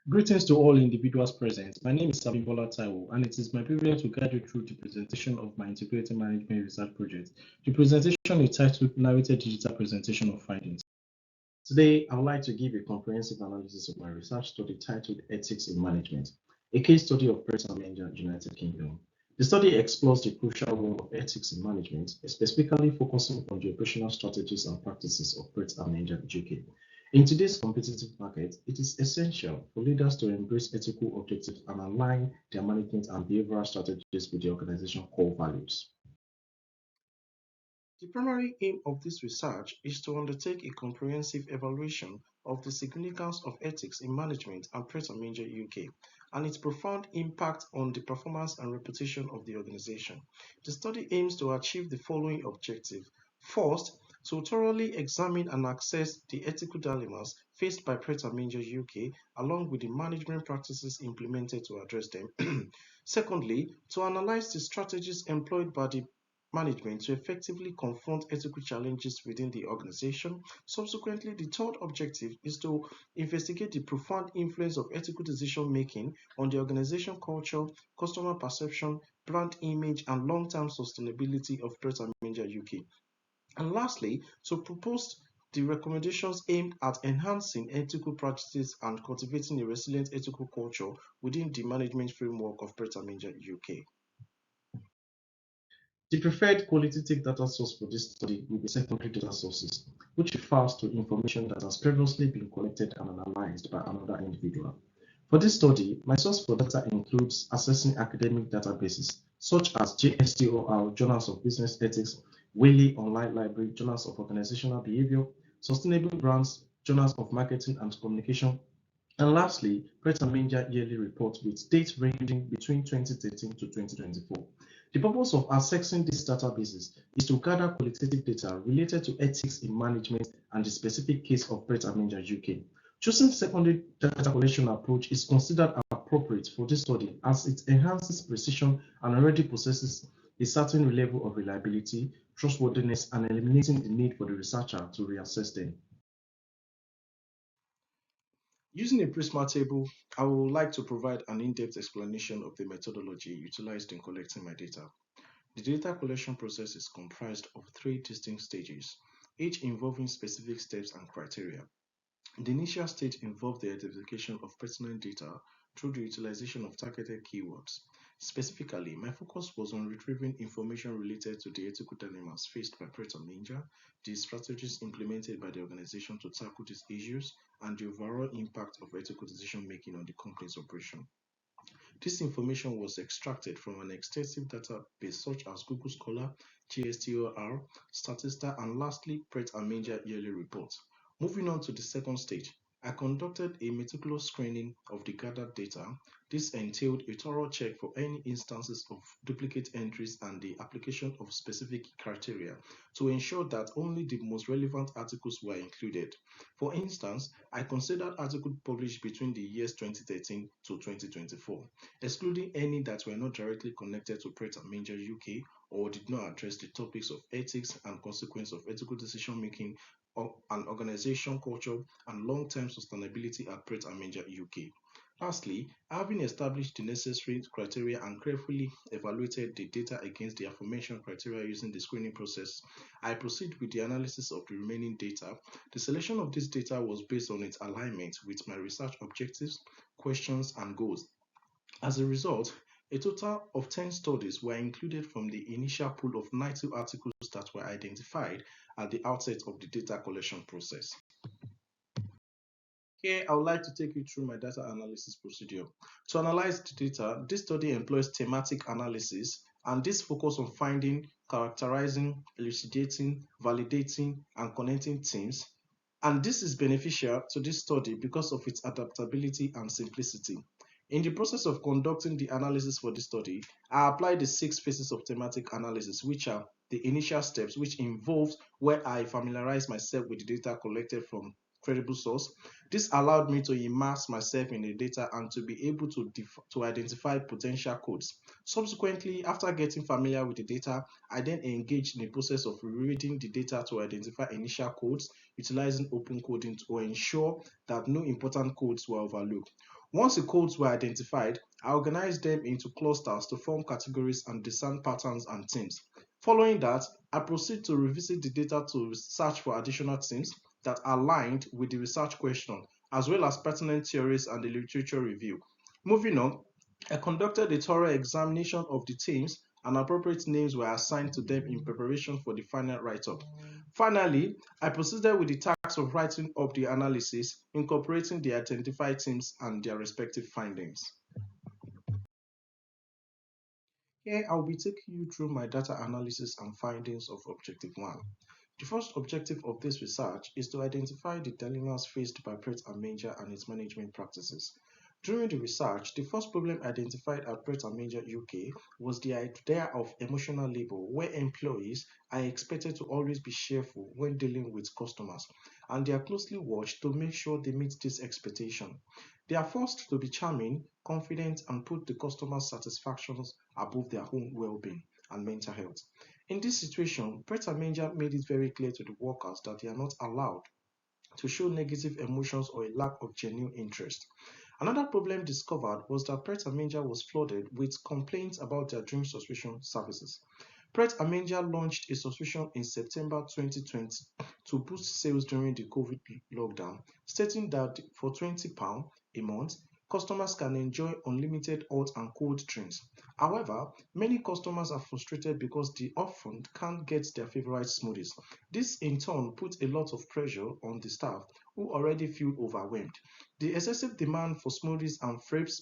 Greetings to all individuals present. My name is Sabimbola Taiwo, and it is my privilege to guide you through the presentation of my integrated management research project. The presentation is titled Narrated Digital Presentation of Findings. Today, I would like to give a comprehensive analysis of my research study titled Ethics in Management, a case study of Brett and Menger, United Kingdom. The study explores the crucial role of ethics in management, specifically focusing on the operational strategies and practices of Brett and Menger, UK. In today's competitive market, it is essential for leaders to embrace ethical objectives and align their management and behavioral strategies with the organization's core values. The primary aim of this research is to undertake a comprehensive evaluation of the significance of ethics in management at Pratt& Menger UK and its profound impact on the performance and reputation of the organization. The study aims to achieve the following objective. First, to thoroughly examine and assess the ethical dilemmas faced by Pratt& Menger UK along with the management practices implemented to address them. Secondly, to analyze the strategies employed by the management to effectively confront ethical challenges within the organization. Subsequently, the third objective is to investigate the profound influence of ethical decision making on the organization culture, customer perception, brand image, and long-term sustainability of Pratt& Menger UK. And lastly, to propose the recommendations aimed at enhancing ethical practices and cultivating a resilient ethical culture within the management framework of Pratt& Menger UK. The preferred qualitative data source for this study will be secondary data sources, which refers to information that has previously been collected and analyzed by another individual. For this study, my source for data includes accessing academic databases such as JSTOR, Journals of Business Ethics, Wiley Online Library, Journals of Organizational Behavior, Sustainable Brands, Journals of Marketing and Communication, and lastly, Pratt& Menger yearly report with dates ranging between 2013 to 2024. The purpose of accessing these databases is to gather qualitative data related to ethics in management and the specific case of Pratt& Menger UK. Choosing secondary data collection approach is considered appropriate for this study as it enhances precision and already possesses a certain level of reliability, trustworthiness, and eliminating the need for the researcher to reassess them. Using a Prisma table, I would like to provide an in-depth explanation of the methodology utilized in collecting my data. The data collection process is comprised of three distinct stages, each involving specific steps and criteria. The initial stage involved the identification of pertinent data through the utilization of targeted keywords. Specifically, my focus was on retrieving information related to the ethical dilemmas faced by Pratt& Menger, the strategies implemented by the organization to tackle these issues, and the overall impact of ethical decision making on the company's operation. This information was extracted from an extensive database such as Google Scholar, GSTOR, Statista, and lastly, Pratt& Menger yearly reports. Moving on to the second stage, I conducted a meticulous screening of the gathered data. This entailed a thorough check for any instances of duplicate entries and the application of specific criteria to ensure that only the most relevant articles were included. For instance, I considered articles published between the years 2013 to 2024, excluding any that were not directly connected to Pratt& Menger UK or did not address the topics of ethics and consequence of ethical decision making and organization culture and long-term sustainability at Pratt& Menger UK. Lastly, having established the necessary criteria and carefully evaluated the data against the aforementioned criteria using the screening process, I proceed with the analysis of the remaining data. The selection of this data was based on its alignment with my research objectives, questions, and goals. As a result, a total of 10 studies were included from the initial pool of 90 articles that were identified at the outset of the data collection process. Here, I would like to take you through my data analysis procedure. To analyze the data, this study employs thematic analysis, and this focuses on finding, characterizing, elucidating, validating, and connecting themes. And this is beneficial to this study because of its adaptability and simplicity. In the process of conducting the analysis for this study, I applied the 6 phases of thematic analysis, which are the initial steps, which involves where I familiarize myself with the data collected from credible source. This allowed me to immerse myself in the data and to be able to identify potential codes. Subsequently, after getting familiar with the data, I then engaged in the process of rereading the data to identify initial codes, utilizing open coding to ensure that no important codes were overlooked. Once the codes were identified, I organized them into clusters to form categories and discern patterns and themes. Following that, I proceed to revisit the data to search for additional themes that aligned with the research question, as well as pertinent theories and the literature review. Moving on, I conducted a thorough examination of the themes and appropriate names were assigned to them in preparation for the final write-up. Finally, I proceeded with the task of writing up the analysis, incorporating the identified themes and their respective findings. Here, I'll be taking you through my data analysis and findings of Objective 1. The first objective of this research is to identify the dilemmas faced by Pratt and Manger and its management practices. During the research, the first problem identified at Pratt and Manger UK was the idea of emotional labor, where employees are expected to always be cheerful when dealing with customers, and they are closely watched to make sure they meet this expectation. They are forced to be charming, confident, and put the customer's satisfactions above their own well-being and mental health. In this situation, Pret and Manger made it very clear to the workers that they are not allowed to show negative emotions or a lack of genuine interest. Another problem discovered was that Pret and Manger was flooded with complaints about their drink subscription services. Pret and Manger launched a subscription in September 2020 to boost sales during the COVID lockdown, stating that for £20 a month, customers can enjoy unlimited hot and cold drinks. However, many customers are frustrated because they often can't get their favorite smoothies. This in turn puts a lot of pressure on the staff who already feel overwhelmed. The excessive demand for smoothies and fraps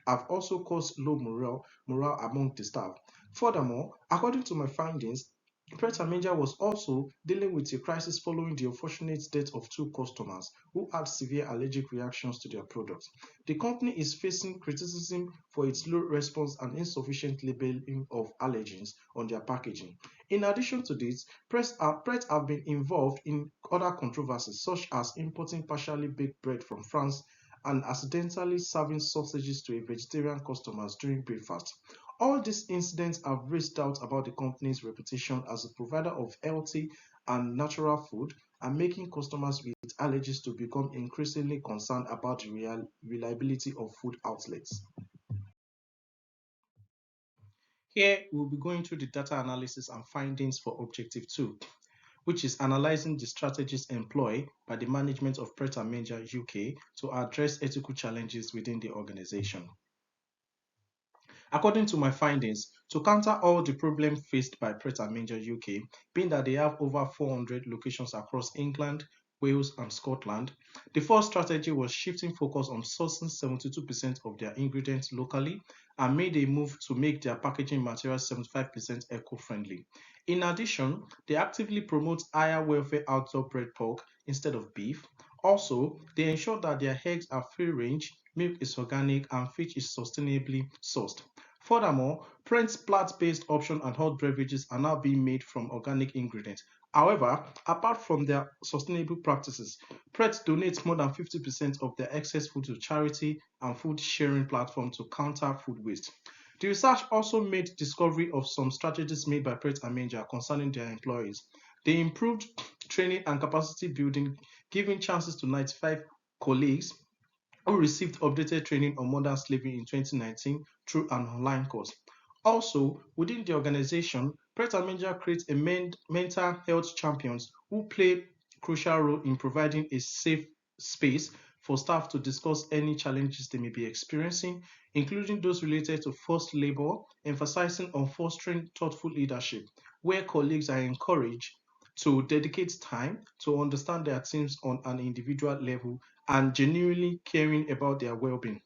have also caused low morale among the staff. Furthermore, according to my findings, Pret Manager was also dealing with a crisis following the unfortunate death of two customers who had severe allergic reactions to their products. The company is facing criticism for its low response and insufficient labeling of allergens on their packaging. In addition to this, Pret have been involved in other controversies such as importing partially baked bread from France and accidentally serving sausages to a vegetarian customers during breakfast. All these incidents have raised doubts about the company's reputation as a provider of healthy and natural food and making customers with allergies to become increasingly concerned about the reliability of food outlets. Here, we'll be going through the data analysis and findings for Objective 2, which is analyzing the strategies employed by the management of Pret and Manger UK to address ethical challenges within the organization. According to my findings, to counter all the problems faced by Pret and Manger UK, being that they have over 400 locations across England, Wales, and Scotland, the first strategy was shifting focus on sourcing 72% of their ingredients locally and made a move to make their packaging materials 75% eco-friendly. In addition, they actively promote higher welfare outdoor bred pork instead of beef. Also, they ensure that their eggs are free range, milk is organic, and fish is sustainably sourced. Furthermore, Prince's plant-based option and hot beverages are now being made from organic ingredients. However, apart from their sustainable practices, Pret donates more than 50% of their excess food to charity and food sharing platforms to counter food waste. The research also made discovery of some strategies made by Pret and Manger concerning their employees. They improved training and capacity building, giving chances to 95 colleagues who received updated training on modern slavery in 2019 through an online course. Also, within the organization, Pret and Manger creates a mental health champions who play a crucial role in providing a safe space for staff to discuss any challenges they may be experiencing, including those related to forced labor, emphasizing on fostering thoughtful leadership, where colleagues are encouraged to dedicate time to understand their teams on an individual level and genuinely caring about their well-being.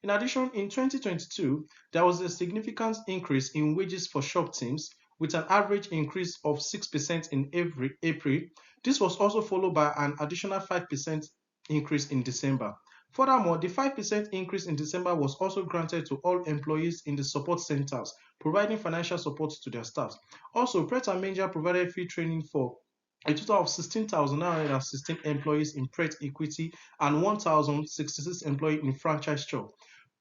In addition, in 2022, there was a significant increase in wages for shop teams with an average increase of 6% in every April. This was also followed by an additional 5% increase in December. Furthermore, the 5% increase in December was also granted to all employees in the support centers, providing financial support to their staff. Also, Pret and Manger provided free training for a total of 16,916 employees in Pret Equity and 1,066 employees in franchise shop.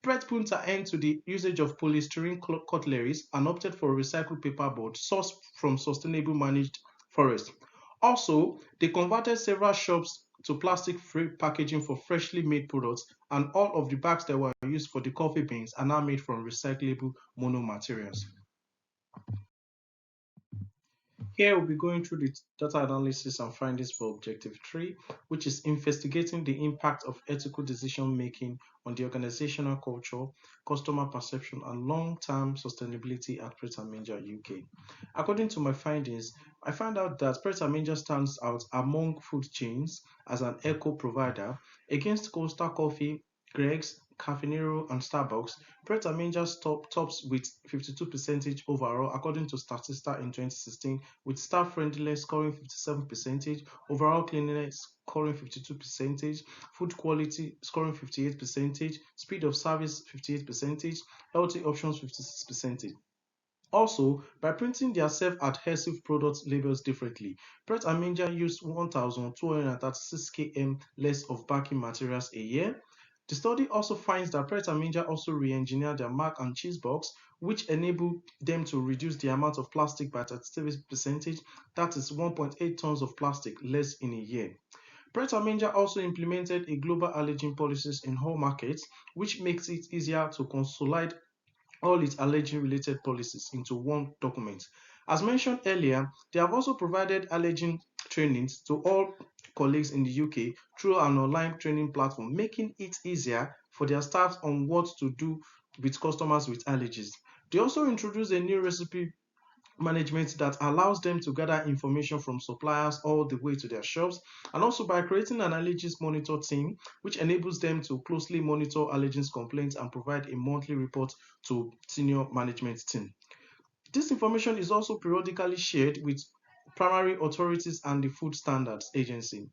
Pret put an end to the usage of polystyrene cutleries and opted for recycled paperboard sourced from sustainable managed forests. Also, they converted several shops to plastic-free packaging for freshly made products, and all of the bags that were used for the coffee beans are now made from recyclable mono materials. Here we'll be going through the data analysis and findings for Objective 3, which is investigating the impact of ethical decision making on the organizational culture, customer perception, and long-term sustainability at Pret& Manger UK. According to my findings, I found out that Pret& Manger stands out among food chains as an eco provider against Costa Coffee, Greg's, Caffeinero, and Starbucks. Pret& Manger tops with 52% overall, according to Statista in 2016, with staff friendliness scoring 57%, overall cleanliness scoring 52%, food quality scoring 58%, speed of service 58%, healthy options 56%. Also, by printing their self-adhesive product labels differently, Pret& Manger used 1,236 km less of backing materials a year. The study also finds that Pret& Manger also re-engineered their mac and cheese box, which enabled them to reduce the amount of plastic by 37%, that is 1.8 tons of plastic less in a year. Pret& Manger also implemented a global allergen policies in all markets, which makes it easier to consolidate all its allergen-related policies into one document. As mentioned earlier, they have also provided allergen trainings to all colleagues in the UK through an online training platform, making it easier for their staff on what to do with customers with allergies. They also introduced a new recipe management that allows them to gather information from suppliers all the way to their shops, and also by creating an allergies monitor team, which enables them to closely monitor allergens complaints and provide a monthly report to senior management team. This information is also periodically shared with primary authorities and the Food Standards Agency.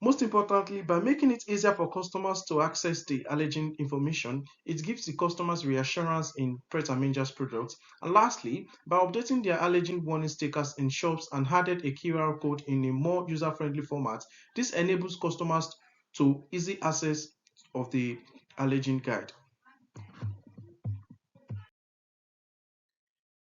Most importantly, by making it easier for customers to access the allergen information, it gives the customers reassurance in Pret& Manger's products. And lastly, by updating their allergen warning stickers in shops and added a QR code in a more user-friendly format, this enables customers to easy access of the allergen guide.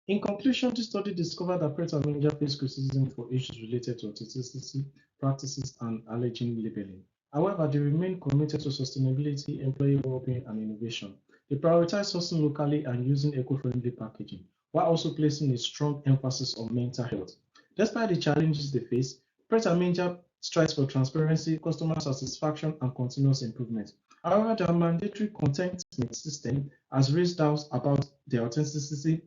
In conclusion, this study discovered that Pret& Manger faced criticism for issues related to authenticity, practices, and allergen labeling. However, they remain committed to sustainability, employee well-being, and innovation. They prioritize sourcing locally and using eco-friendly packaging, while also placing a strong emphasis on mental health. Despite the challenges they face, Pret& Manger strives for transparency, customer satisfaction, and continuous improvement. However, their mandatory containment system has raised doubts about their authenticity,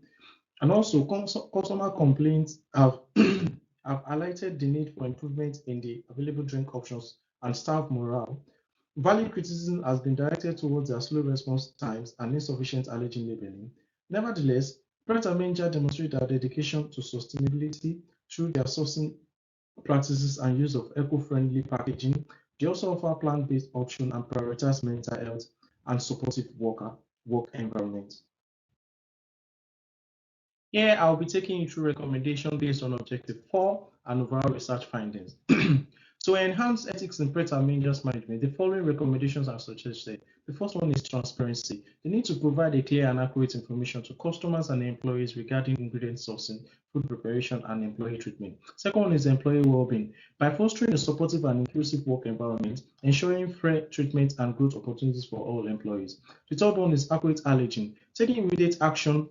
and also, customer complaints have, have highlighted the need for improvement in the available drink options and staff morale. Valid criticism has been directed towards their slow response times and insufficient allergen labeling. Nevertheless, Pret& Manger demonstrate their dedication to sustainability through their sourcing practices and use of eco-friendly packaging. They also offer plant-based options and prioritize mental health and supportive work environment. Here, I'll be taking you through recommendations based on Objective 4 and overall research findings. To enhance ethics in Pret& Manger's management, the following recommendations are suggested. The first one is transparency. They need to provide a clear and accurate information to customers and employees regarding ingredient sourcing, food preparation, and employee treatment. Second one is employee well-being. By fostering a supportive and inclusive work environment, ensuring fair treatment and growth opportunities for all employees. The third one is accurate allergen. Taking immediate action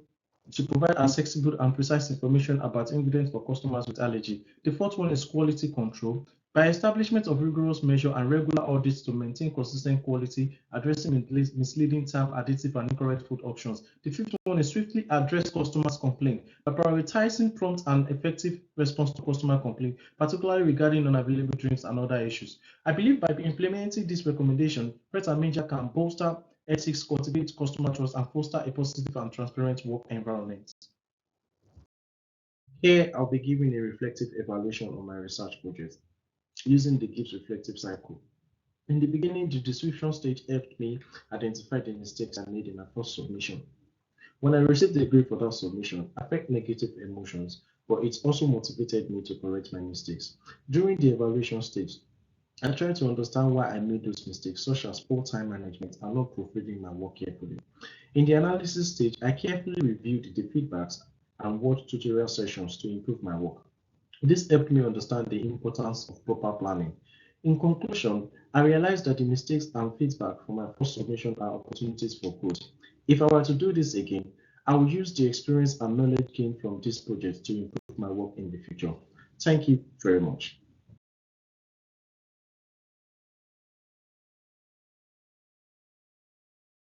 to provide accessible and precise information about ingredients for customers with allergy. The fourth one is quality control. By establishment of rigorous measure and regular audits to maintain consistent quality, addressing misleading term, additive, and incorrect food options. The fifth one is swiftly address customers' complaint by prioritizing prompt and effective response to customer complaint, particularly regarding unavailable drinks and other issues. I believe by implementing this recommendation, Pret& Manger can bolster ethics, cultivate customer trust, and foster a positive and transparent work environment. Here, I'll be giving a reflective evaluation on my research project using the Gibbs reflective cycle. In the beginning, the description stage helped me identify the mistakes I made in my first submission. When I received the grade for that submission, I felt negative emotions, but it also motivated me to correct my mistakes. During the evaluation stage, I tried to understand why I made those mistakes, such as poor time management and not proofreading my work carefully. In the analysis stage, I carefully reviewed the feedbacks and watched tutorial sessions to improve my work. This helped me understand the importance of proper planning. In conclusion, I realized that the mistakes and feedback from my first submission are opportunities for growth. If I were to do this again, I would use the experience and knowledge gained from this project to improve my work in the future. Thank you very much.